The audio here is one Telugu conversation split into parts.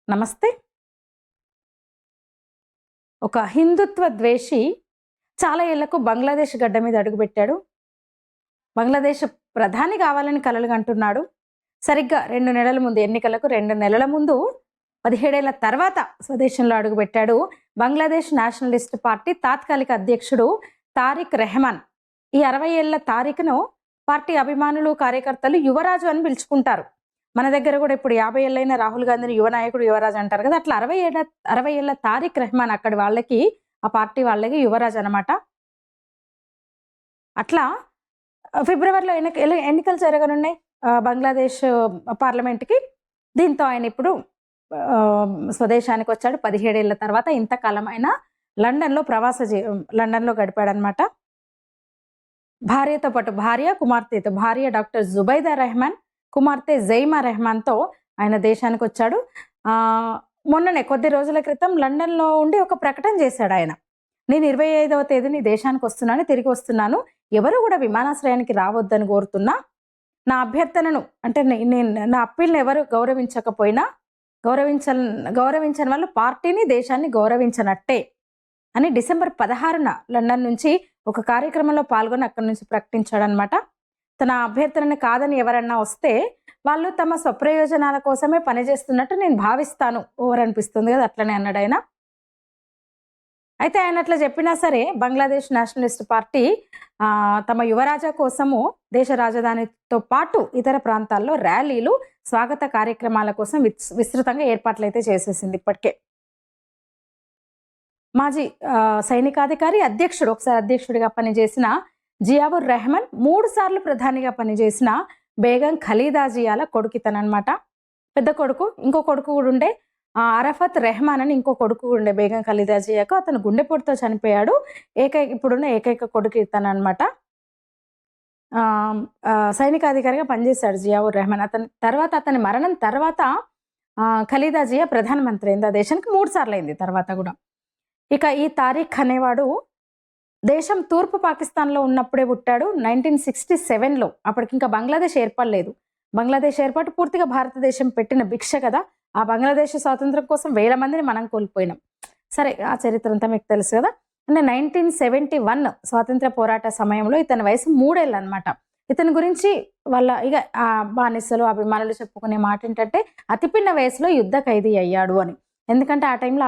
నమస్తే. ఒక హిందుత్వ ద్వేషి చాలా ఏళ్లకు బంగ్లాదేశ్ గడ్డ మీద అడుగుపెట్టాడు. బంగ్లాదేశ్ ప్రధాని కావాలని కలలు కంటున్నాడు. సరిగ్గా 2 నెలల ముందు ఎన్నికలకు 2 నెలల ముందు 17 ఏళ్ల తర్వాత స్వదేశంలో అడుగుపెట్టాడు బంగ్లాదేశ్ నేషనలిస్ట్ పార్టీ తాత్కాలిక అధ్యక్షుడు తారిక్ రెహమాన్. ఈ 60 ఏళ్ల తారిక్ను పార్టీ అభిమానులు, కార్యకర్తలు యువరాజు అని పిలుచుకుంటారు. మన దగ్గర కూడా ఇప్పుడు 50 ఏళ్ళైన రాహుల్ గాంధీని యువ నాయకుడు, యువరాజు అంటారు కదా. అట్లా 60 ఏళ్ల తారిక్ రెహమాన్ అక్కడి వాళ్ళకి, ఆ పార్టీ వాళ్ళకి యువరాజు అనమాట. అట్లా ఫిబ్రవరిలో ఎన్నికలు జరగనున్నాయి బంగ్లాదేశ్ పార్లమెంట్కి. దీంతో ఆయన ఇప్పుడు స్వదేశానికి వచ్చాడు 17 ఏళ్ల తర్వాత. ఇంతకాలం ఆయన లండన్లో గడిపాడనమాట. భార్యతో పాటు భార్య డాక్టర్ జుబైదా రెహమాన్, కుమార్తె జైమా రెహమాన్తో ఆయన దేశానికి వచ్చాడు. మొన్ననే కొద్ది రోజుల క్రితం లండన్లో ఉండి ఒక ప్రకటన చేశాడు ఆయన. నేను 25వ తేదీని దేశానికి వస్తున్నాను, తిరిగి వస్తున్నాను. ఎవరు కూడా విమానాశ్రయానికి రావద్దని కోరుతున్నా. నా అభ్యర్థనను అంటే నా అప్పీల్ని ఎవరు గౌరవించకపోయినా గౌరవించని వాళ్ళు పార్టీని, దేశాన్ని గౌరవించనట్టే అని డిసెంబర్ 16న లండన్ నుంచి ఒక కార్యక్రమంలో పాల్గొని అక్కడి నుంచి ప్రకటించాడనమాట. తన అభ్యర్థనని కాదని ఎవరన్నా వస్తే వాళ్ళు తమ స్వప్రయోజనాల కోసమే పనిచేస్తున్నట్టు నేను భావిస్తాను. ఓవర్ అనిపిస్తుంది కదా, అట్లనే అన్నాడు ఆయన. అయితే ఆయన అట్లా చెప్పినా సరే బంగ్లాదేశ్ నేషనలిస్ట్ పార్టీ తమ యువరాజా కోసము దేశ రాజధానితో పాటు ఇతర ప్రాంతాల్లో ర్యాలీలు, స్వాగత కార్యక్రమాల కోసం విస్తృతంగా ఏర్పాట్లు అయితే చేసేసింది ఇప్పటికే. మాజీ సైనికాధికారి, ఒకసారి అధ్యక్షుడిగా పనిచేసిన జియావుర్ రెహమాన్, 3 సార్లు ప్రధానిగా పనిచేసిన బేగం ఖలీదా జియాల కొడుకితనమాట. పెద్ద కొడుకు. ఇంకో కొడుకు కూడా ఉండే, అరఫత్ రెహమాన్ అని ఇంకో కొడుకు ఉండే బేగం ఖలీదా జియాకు. అతను గుండెపోటుతో చనిపోయాడు. ఇప్పుడున్న ఏకైక కొడుకు ఇతనమాట. సైనికాధికారిగా పనిచేశాడు జియావుర్ రెహమాన్. అతని మరణం తర్వాత ఖలీదా జియా ప్రధానమంత్రి అయింది ఆ దేశానికి. 3 సార్లు అయింది తర్వాత కూడా. ఇక ఈ తారిక్ అనేవాడు దేశం తూర్పు పాకిస్తాన్లో ఉన్నప్పుడే పుట్టాడు. 1967లో. అప్పటికి ఇంకా బంగ్లాదేశ్ ఏర్పడలేదు. బంగ్లాదేశ్ ఏర్పాటు పూర్తిగా భారతదేశం పెట్టిన భిక్ష కదా. ఆ బంగ్లాదేశ్ స్వాతంత్రం కోసం 1000 మందిని మనం కోల్పోయినాం. సరే, ఆ చరిత్ర అంతా మీకు తెలుసు కదా. అంటే 1971 స్వాతంత్ర పోరాట సమయంలో ఇతని వయసు 3 ఏళ్ళు అనమాట. ఇతని గురించి ఇక బానిసలు, అభిమానులు చెప్పుకునే మాట ఏంటంటే అతి పిన్న వయసులో యుద్ధ ఖైదీ అయ్యాడు అని. ఎందుకంటే ఆ టైంలో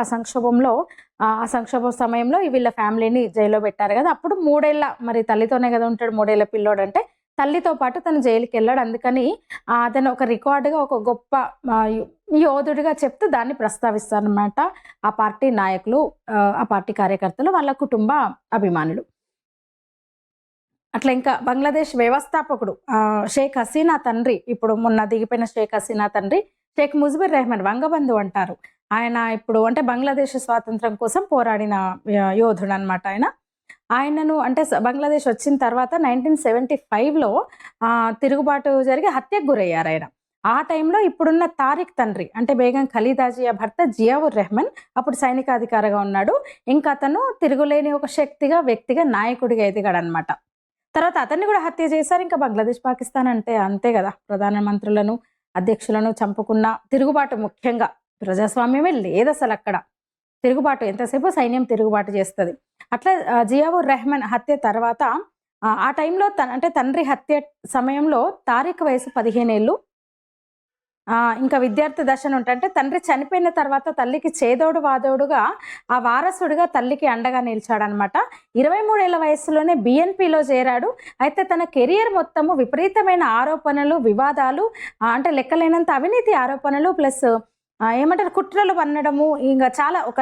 ఆ సంక్షోభం సమయంలో వీళ్ళ ఫ్యామిలీని జైల్లో పెట్టారు కదా. అప్పుడు 3 ఏళ్ళ, మరి తల్లితోనే కదా ఉంటాడు 3 ఏళ్ళ పిల్లోడు అంటే, తల్లితో పాటు తను జైలుకి వెళ్ళాడు. అందుకని అతను ఒక రికార్డుగా, ఒక గొప్ప యోధుడిగా చెప్తూ దాన్ని ప్రస్తావిస్తారనమాట ఆ పార్టీ నాయకులు, ఆ పార్టీ కార్యకర్తలు, వాళ్ళ కుటుంబ అభిమానులు. అట్లా ఇంకా బంగ్లాదేశ్ వ్యవస్థాపకుడు షేక్ హసీనా తండ్రి, ఇప్పుడు మొన్న దిగిపోయిన షేక్ హసీనా తండ్రి షేక్ ముజిబుర్ రెహమాన్, వంగబంధు అంటారు. ఆయన ఇప్పుడు అంటే బంగ్లాదేశ్ స్వాతంత్రం కోసం పోరాడిన యోధుడు అనమాట ఆయనను అంటే బంగ్లాదేశ్ వచ్చిన తర్వాత 1975లో తిరుగుబాటు జరిగి హత్యకు గురయ్యారు ఆయన. ఆ టైంలో ఇప్పుడున్న తారిక్ తండ్రి అంటే బేగం ఖలీదా జియా భర్త జియావుర్ రెహమాన్ అప్పుడు సైనికాధికారిగా ఉన్నాడు. ఇంకా అతను తిరుగులేని ఒక వ్యక్తిగా, నాయకుడిగా ఎదిగాడు అనమాట. తర్వాత అతన్ని కూడా హత్య చేశారు. ఇంకా బంగ్లాదేశ్, పాకిస్తాన్ అంటే అంతే కదా. ప్రధానమంత్రులను, అధ్యక్షులను చంపుకున్న తిరుగుబాటు, ముఖ్యంగా ప్రజాస్వామ్యమే లేదు అసలు అక్కడ. తిరుగుబాటు ఎంతసేపు సైన్యం తిరుగుబాటు చేస్తుంది. అట్లా జియావుర్ రెహమాన్ హత్య తర్వాత ఆ టైంలో తండ్రి హత్య సమయంలో తారిక్ వయసు 15 ఏళ్ళు. ఇంకా విద్యార్థి దశను ఉంటే తండ్రి చనిపోయిన తర్వాత తల్లికి చేదోడు వాదోడుగా, ఆ వారసుడిగా తల్లికి అండగా నిలిచాడనమాట. 23 ఏళ్ల వయసులోనే బిఎన్పిలో చేరాడు. అయితే తన కెరియర్ మొత్తము విపరీతమైన ఆరోపణలు, వివాదాలు, అంటే లెక్కలేనంత అవినీతి ఆరోపణలు, ప్లస్ ఏమంటారు కుట్రలు పన్నడము, ఇంకా చాలా ఒక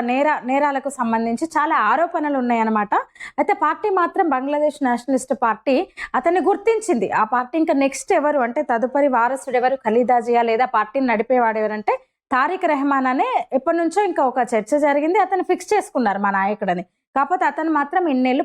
నేరాలకు సంబంధించి చాలా ఆరోపణలు ఉన్నాయన్నమాట. అయితే పార్టీ మాత్రం బంగ్లాదేశ్ నేషనలిస్ట్ పార్టీ అతన్ని గుర్తించింది. ఆ పార్టీ ఇంకా నెక్స్ట్ ఎవరు అంటే తదుపరి వారసుడు ఎవరు, ఖలీదా జియా లేదా పార్టీని నడిపేవాడు ఎవరంటే తారిక్ రెహమాన్ అనే ఎప్పటి నుంచో ఇంకా ఒక చర్చ జరిగింది. అతను ఫిక్స్ చేసుకున్నారు మా నాయకుడని. కాకపోతే అతను మాత్రం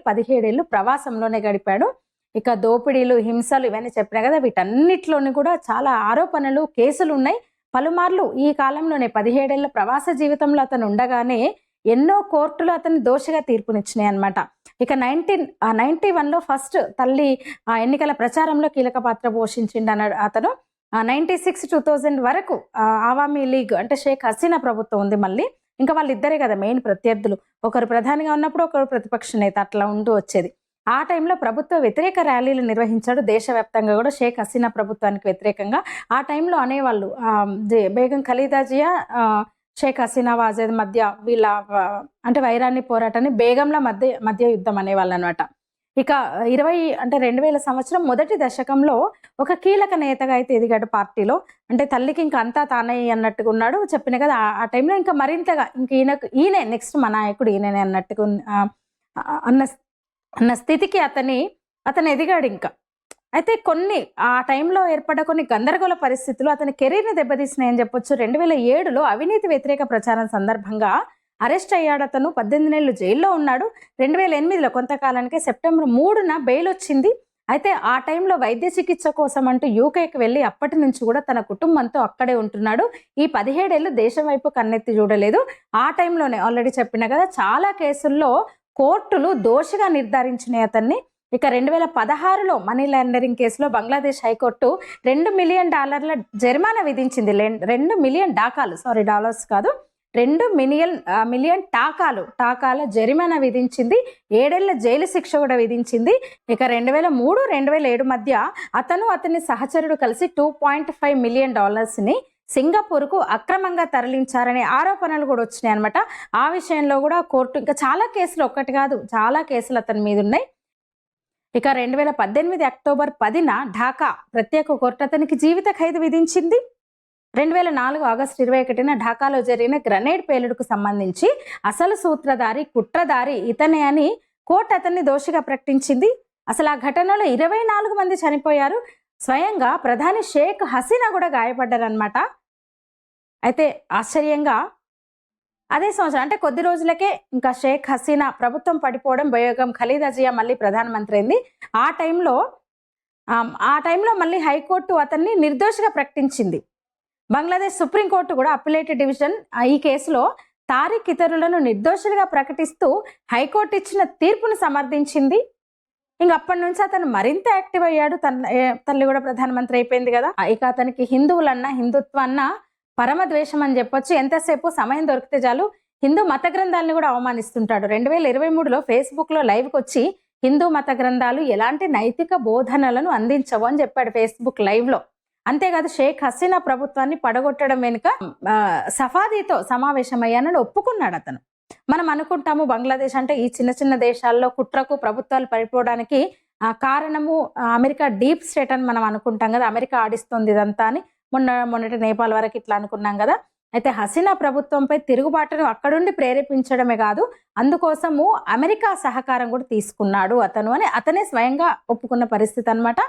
17 ఏళ్ళు ప్రవాసంలోనే గడిపాడు. ఇక దోపిడీలు, హింసలు ఇవన్నీ చెప్పినా కదా, వీటన్నిటిలోని కూడా చాలా ఆరోపణలు, కేసులు ఉన్నాయి. పలుమార్లు ఈ కాలంలోనే 17 ఏళ్ల ప్రవాస జీవితంలో అతను ఉండగానే ఎన్నో కోర్టులు అతన్ని దోషిగా తీర్పునిచ్చినాయి అనమాట. ఇక 1991లో ఫస్ట్ తల్లి ఎన్నికల ప్రచారంలో కీలక పాత్ర పోషించిండు అన్నాడు అతను. 96-2000 వరకు అవామీ లీగ్ అంటే షేక్ హసీనా ప్రభుత్వం ఉంది మళ్ళీ. ఇంకా వాళ్ళిద్దరే కదా మెయిన్ ప్రత్యర్థులు. ఒకరు ప్రధానిగా ఉన్నప్పుడు, ఒకరు ప్రతిపక్ష నేత అట్లా ఉంటూ వచ్చేది. ఆ టైంలో ప్రభుత్వ వ్యతిరేక ర్యాలీలు నిర్వహించాడు దేశవ్యాప్తంగా కూడా షేక్ హసీనా ప్రభుత్వానికి వ్యతిరేకంగా. ఆ టైంలో అనేవాళ్ళు బేగం ఖలీదా జియా, షేక్ హసీనా వాజేద్ మధ్య వీళ్ళ అంటే వైరాన్ని పోరాటాన్ని బేగంల మధ్య యుద్ధం అనేవాళ్ళు అనమాట. ఇక 2000 సంవత్సరం మొదటి దశకంలో ఒక కీలక నేతగా అయితే ఎదిగాడు పార్టీలో. అంటే తల్లికి ఇంకా అంతా తానే అన్నట్టుగా ఉన్నాడు. చెప్పిన కదా ఆ టైంలో ఇంకా మరింతగా ఇంక ఈయనే నెక్స్ట్ మా నాయకుడు ఈయననే అన్నట్టుగా అన్న స్థితికి అతను ఎదిగాడు ఇంకా. అయితే ఆ టైంలో ఏర్పడ్డ కొన్ని గందరగోళ పరిస్థితులు అతని కెరీర్ని దెబ్బతీసినాయని చెప్పొచ్చు. 2007లో అవినీతి వ్యతిరేక ప్రచారం సందర్భంగా అరెస్ట్ అయ్యాడు అతను. 18 నెలలు జైల్లో ఉన్నాడు. 2008లో కొంతకాలానికి సెప్టెంబర్ 3న బెయిల్ వచ్చింది. అయితే ఆ టైంలో వైద్య చికిత్స కోసం అంటూ యూకేకి వెళ్ళి అప్పటి నుంచి కూడా తన కుటుంబంతో అక్కడే ఉంటున్నాడు. ఈ 17 ఏళ్ళు దేశం వైపు కన్నెత్తి చూడలేదు. ఆ టైంలోనే ఆల్రెడీ చెప్పిన కదా చాలా కేసుల్లో కోర్టులు దోషిగా నిర్ధారించినాయి అతన్ని. ఇక 2016లో మనీ లాండరింగ్ కేసులో బంగ్లాదేశ్ హైకోర్టు $2 మిలియన్ జరిమానా విధించింది. 2 మిలియన్ డాలర్స్ కాదు, 2 మిలియన్ టాకాల జరిమానా విధించింది. 7 ఏళ్ల జైలు శిక్ష కూడా విధించింది. ఇక 2003, 2007 మధ్య అతని సహచరుడు కలిసి $2.5 మిలియన్ సింగపూర్కు అక్రమంగా తరలించారనే ఆరోపణలు కూడా వచ్చినాయి అనమాట. ఆ విషయంలో కూడా కోర్టు ఇంకా చాలా కేసులు, ఒక్కటి కాదు చాలా కేసులు అతని మీద ఉన్నాయి. ఇక 2018 అక్టోబర్ 10న ఢాకా ప్రత్యేక కోర్టు అతనికి జీవిత ఖైదు విధించింది. 2004 ఆగస్టు 21న ఢాకాలో జరిగిన గ్రనేడ్ పేలుడుకు సంబంధించి అసలు సూత్రధారి, కుట్రధారి ఇతనే అని కోర్టు అతన్ని దోషిగా ప్రకటించింది. అసలు ఆ ఘటనలో 24 మంది చనిపోయారు. స్వయంగా ప్రధాని షేక్ హసీనా కూడా గాయపడ్డారనమాట. అయితే ఆశ్చర్యంగా అదే సంవత్సరం అంటే కొద్ది రోజులకే ఇంకా షేక్ హసీనా ప్రభుత్వం పడిపోవడం, బేగం ఖలీదా జియా మళ్ళీ ప్రధానమంత్రి అయింది. ఆ టైంలో మళ్ళీ హైకోర్టు అతన్ని నిర్దోషిగా ప్రకటించింది. బంగ్లాదేశ్ సుప్రీంకోర్టు కూడా అప్పీలేట్ డివిజన్ ఈ కేసులో తారిక్ ఇతరులను నిర్దోషులుగా ప్రకటిస్తూ హైకోర్టు ఇచ్చిన తీర్పును సమర్థించింది. ఇంక అప్పటి నుంచి అతను మరింత యాక్టివ్ అయ్యాడు. తల్లి కూడా ప్రధానమంత్రి అయిపోయింది కదా. ఇక అతనికి హిందువులన్నా, హిందుత్వాన్న పరమ ద్వేషం అని చెప్పొచ్చు. ఎంతసేపు సమయం దొరికితే చాలు హిందూ మత గ్రంథాలను కూడా అవమానిస్తుంటాడు. 2023లో ఫేస్బుక్లో లైవ్కి వచ్చి హిందూ మత గ్రంథాలు ఎలాంటి నైతిక బోధనలను అందించవు అని చెప్పాడు ఫేస్బుక్ లైవ్లో. అంతేకాదు షేక్ హసీనా ప్రభుత్వాన్ని పడగొట్టడం వెనుక సఫాదీతో సమావేశమయ్యానని ఒప్పుకున్నాడు అతను. మనం అనుకుంటాము బంగ్లాదేశ్ అంటే ఈ చిన్న చిన్న దేశాల్లో కుట్రకు ప్రభుత్వాలు పడిపోవడానికి కారణము అమెరికా డీప్ స్టేట్ అని మనం అనుకుంటాం కదా, అమెరికా ఆడిస్తుంది ఇదంతా అని. మొన్నటి నేపాల్ వరకు ఇట్లా అనుకున్నాం కదా. అయితే హసీనా ప్రభుత్వంపై తిరుగుబాటును అక్కడుండి ప్రేరేపించడమే కాదు, అందుకోసము అమెరికా సహకారం కూడా తీసుకున్నాడు అతను అని అతనే స్వయంగా ఒప్పుకున్న పరిస్థితి అనమాట.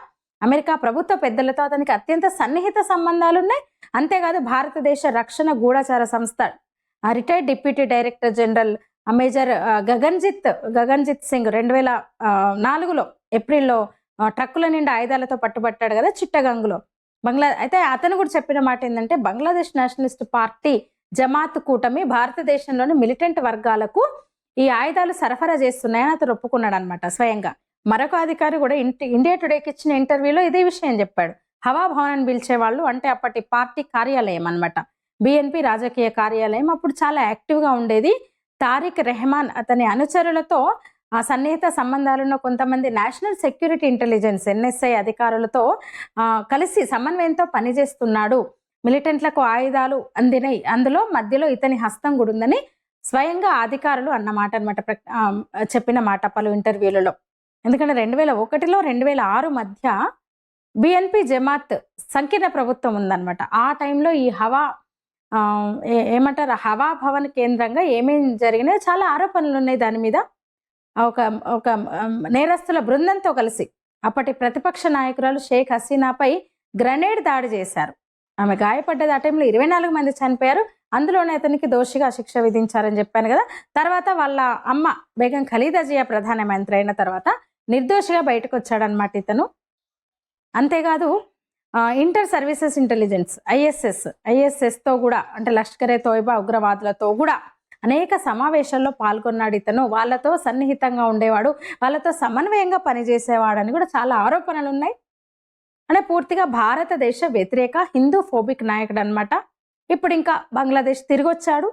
అమెరికా ప్రభుత్వ పెద్దలతో అతనికి అత్యంత సన్నిహిత సంబంధాలున్నాయి. అంతేకాదు భారతదేశ రక్షణ గూఢచార సంస్థ retired deputy director general major Gaganjit Singh 2004లో ఏప్రిల్లో ట్రక్కుల నిండా ఆయుధాలతో పట్టుబట్టాడు కదా చిట్టగంగులో. అయితే అతను కూడా చెప్పిన మాట ఏంటంటే బంగ్లాదేశ్ నేషనలిస్ట్ పార్టీ జమాత్ కూటమి భారతదేశంలోని మిలిటెంట్ వర్గాలకు ఈ ఆయుధాలు సరఫరా చేస్తున్నాయని అతను ఒప్పుకున్నాడు అనమాట స్వయంగా. మరొక అధికారి కూడా ఇండియా టుడేకి ఇచ్చిన ఇంటర్వ్యూలో ఇదే విషయం చెప్పాడు. హవా భవన్ అని పిలిచేవాళ్ళు, అంటే అప్పటి పార్టీ కార్యాలయం అనమాట, బిఎన్పి రాజకీయ కార్యాలయం. అప్పుడు చాలా యాక్టివ్గా ఉండేది. తారిక్ రెహమాన్ అతని అనుచరులతో సన్నిహిత సంబంధాలున్న కొంతమంది నేషనల్ సెక్యూరిటీ ఇంటెలిజెన్స్ NSI అధికారులతో కలిసి సమన్వయంతో పనిచేస్తున్నాడు. మిలిటెంట్లకు ఆయుధాలు అందినాయి, అందులో మధ్యలో ఇతని హస్తం కూడా ఉందని స్వయంగా అధికారులు అన్నమాట అనమాట, చెప్పిన మాట పలు ఇంటర్వ్యూలలో. ఎందుకంటే 2001లో 2006 మధ్య బిఎన్పి జమాత్ సంకీర్ణ ప్రభుత్వం ఉందన్నమాట. ఆ టైంలో ఈ హవా భవన్ కేంద్రంగా ఏమేం జరిగినాయో చాలా ఆరోపణలు ఉన్నాయి దాని మీద. ఒక నేరస్తుల బృందంతో కలిసి అప్పటి ప్రతిపక్ష నాయకురాలు షేక్ హసీనాపై గ్రనేడ్ దాడి చేశారు. ఆమె గాయపడ్డది. ఆ టైంలో 24 మంది చనిపోయారు. అందులోనే అతనికి దోషిగా శిక్ష విధించారని చెప్పాను కదా. తర్వాత వాళ్ళ అమ్మ బేగం ఖలీదా జియా ప్రధానమంత్రి అయిన తర్వాత నిర్దోషిగా బయటకు వచ్చాడనమాట ఇతను. అంతేకాదు ఇంటర్ సర్వీసెస్ ఇంటెలిజెన్స్ ISS తో కూడా, అంటే లష్కరే తోయిబా ఉగ్రవాదులతో కూడా అనేక సమావేశాల్లో పాల్గొన్నాడు ఇతను. వాళ్ళతో సన్నిహితంగా ఉండేవాడు, వాళ్ళతో సమన్వయంగా పనిచేసేవాడని కూడా చాలా ఆరోపణలు ఉన్నాయి. అంటే పూర్తిగా భారతదేశ వ్యతిరేక హిందూ ఫోబిక్ నాయకుడు అనమాట. ఇప్పుడు ఇంకా బంగ్లాదేశ్ తిరిగొచ్చాడు.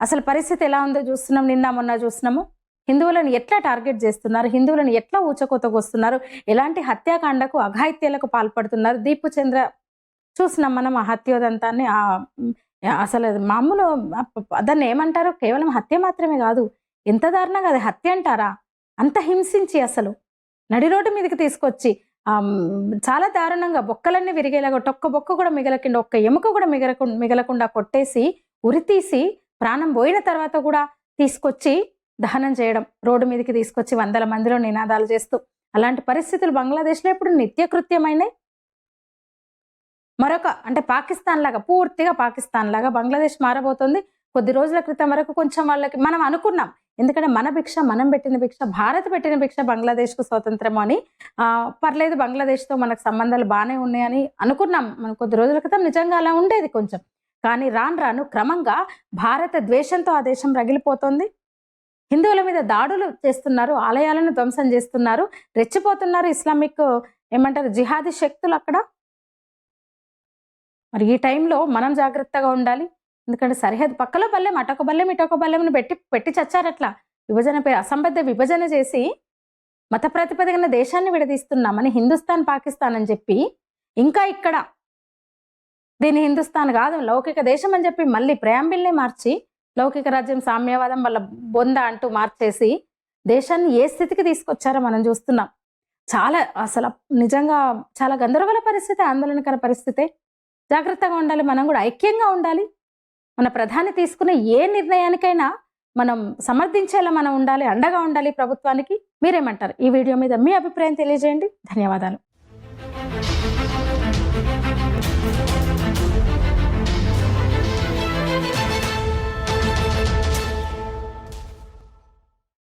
అసలు పరిస్థితి ఎలా ఉందో చూస్తున్నాం, నిన్న మొన్న చూస్తున్నాము. హిందువులను ఎట్లా టార్గెట్ చేస్తున్నారు, హిందువులను ఎట్లా ఊచకోతకొస్తున్నారు, ఎలాంటి హత్యాకాండకు అఘాయిత్యాలకు పాల్పడుతున్నారు. దీపు చంద్ర చూసినాం మనం ఆ హత్యోదంతాన్ని. అసలు మామూలు దాన్ని ఏమంటారు, కేవలం హత్య మాత్రమే కాదు, ఎంత దారుణంగా అది హత్య అంటారా? అంత హింసించి అసలు నడి రోడ్డు మీదకి తీసుకొచ్చి చాలా దారుణంగా బొక్కలన్నీ విరిగేలాగా, ఒక్క బొక్క కూడా మిగలకుండా, ఒక్క ఎముక కూడా మిగలకుండా కొట్టేసి ఉరితీసి ప్రాణం పోయిన తర్వాత కూడా తీసుకొచ్చి దహనం చేయడం, రోడ్డు మీదకి తీసుకొచ్చి వందల మందిలో నినాదాలు చేస్తూ. అలాంటి పరిస్థితులు బంగ్లాదేశ్లో ఇప్పుడు నిత్యకృత్యమైనాయి. మరొక అంటే పాకిస్తాన్ లాగా, పూర్తిగా పాకిస్తాన్ లాగా బంగ్లాదేశ్ మారబోతుంది. కొద్ది రోజుల క్రితం వరకు కొంచెం వాళ్ళకి మనం అనుకున్నాం, ఎందుకంటే మన భిక్ష మనం పెట్టిన భిక్ష, భారత్ పెట్టిన భిక్ష బంగ్లాదేశ్కు స్వతంత్రం అని. పర్లేదు బంగ్లాదేశ్తో మనకు సంబంధాలు బాగానే ఉన్నాయని అనుకున్నాం మనం కొద్ది రోజుల క్రితం. నిజంగా అలా ఉండేది కొంచెం. కానీ రాను రాను క్రమంగా భారత ద్వేషంతో ఆ దేశం రగిలిపోతుంది. హిందువుల మీద దాడులు చేస్తున్నారు, ఆలయాలను ధ్వంసం చేస్తున్నారు, రెచ్చిపోతున్నారు ఇస్లామిక్ ఏమంటారు జిహాదీ శక్తులు అక్కడ. మరి ఈ టైంలో మనం జాగ్రత్తగా ఉండాలి. ఎందుకంటే సరిహద్దు పక్కలో బల్లెం, అటొక బల్లెం ఇటొక బల్లెంను పెట్టి చచ్చారట్లా. అసంబద్ధ విభజన చేసి మత ప్రాతిపదికన దేశాన్ని విడదీస్తున్నామని హిందుస్థాన్ పాకిస్తాన్ అని చెప్పి, ఇంకా ఇక్కడ దీని హిందుస్థాన్ కాదు లౌకిక దేశం అని చెప్పి మళ్ళీ ప్రియాంబిల్ని మార్చి లౌకిక రాజ్యం సామ్యవాదం వల్ల బొంద అంటూ మార్చేసి దేశాన్ని ఏ స్థితికి తీసుకొచ్చారో మనం చూస్తున్నాం. చాలా అసలు నిజంగా చాలా గందరగోళ పరిస్థితి, ఆందోళనకర పరిస్థితి. జాగ్రత్తగా ఉండాలి, మనం కూడా ఐక్యంగా ఉండాలి. మన ప్రధాని తీసుకునే ఏ నిర్ణయానికైనా మనం సమర్థించేలా మనం ఉండాలి, అండగా ఉండాలి ప్రభుత్వానికి. మీరేమంటారు? ఈ వీడియో మీద మీ అభిప్రాయం తెలియజేయండి. ధన్యవాదాలు.